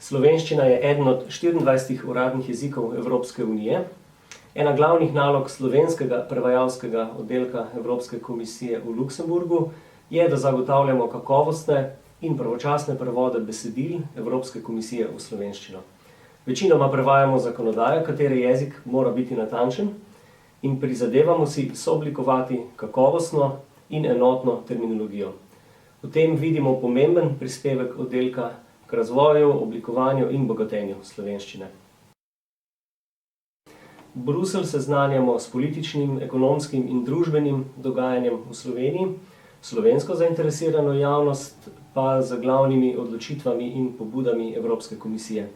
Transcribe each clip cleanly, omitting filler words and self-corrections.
Slovenščina je eden od 24 uradnih jezikov Evropske unije. Ena glavnih nalog slovenskega prevajalskega oddelka Evropske komisije v Luksemburgu je, da zagotavljamo kakovostne in pravočasne prevode besedil Evropske komisije v slovenščino. Večinoma prevajamo zakonodajo, katere jezik mora biti natančen, in prizadevamo si sooblikovati kakovostno in enotno terminologijo. V tem vidimo pomemben prispevek oddelka k razvoju, oblikovanju in bogatenju slovenščine. Bruselj seznanjamo s političnim, ekonomskim in družbenim dogajanjem v Sloveniji, slovensko zainteresirano javnost pa z glavnimi odločitvami in pobudami Evropske komisije.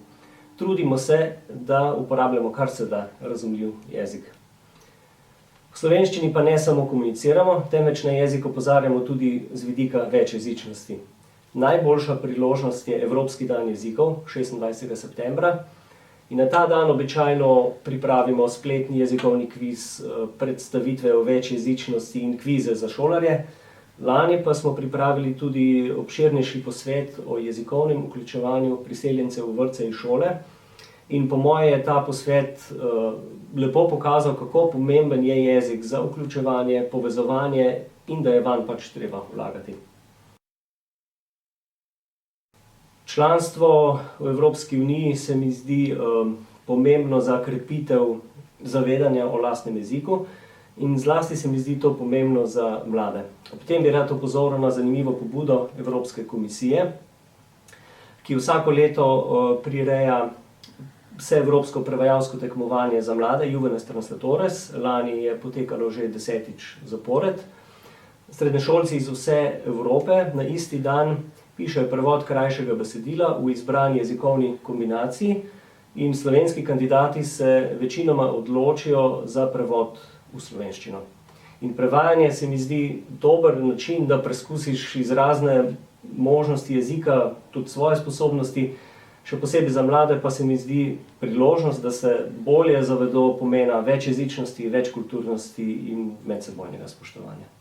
Trudimo se, da uporabljamo kar se da razumljiv jezik. V slovenščini pa ne samo komuniciramo, temveč na jezik opozarjamo tudi z vidika večjezičnosti. Najboljša priložnost je Evropski dan jezikov, 26. septembra, in na ta dan običajno pripravimo spletni jezikovni kviz, predstavitve o večjezičnosti in kvize za šolarje. Lani pa smo pripravili tudi obširnejši posvet o jezikovnem vključevanju priseljencev v vrtce in šole. In po moje je ta posvet lepo pokazal, kako pomemben je jezik za vključevanje, povezovanje in da je vanj pač treba vlagati. Članstvo v Evropski uniji se mi zdi pomembno za krepitev zavedanja o lastnem jeziku in zlasti se mi zdi to pomembno za mlade. Ob tem bi rad opozoril na zanimivo pobudo Evropske komisije, ki vsako leto prireja vseevropsko prevajalsko tekmovanje za mlade, Juvenes Translatores. Lani je potekalo že 10. zapored. Srednješolci iz vse Evrope na isti dan pišejo prevod krajšega besedila v izbrani jezikovni kombinaciji in slovenski kandidati se večinoma odločijo za prevod v slovenščino. In prevajanje se mi zdi dober način, da preskusiš izrazne možnosti jezika, tudi svoje sposobnosti, še posebej za mlade pa se mi zdi priložnost, da se bolje zavedo pomena večjezičnosti, večkulturnosti in medsebojnega spoštovanja.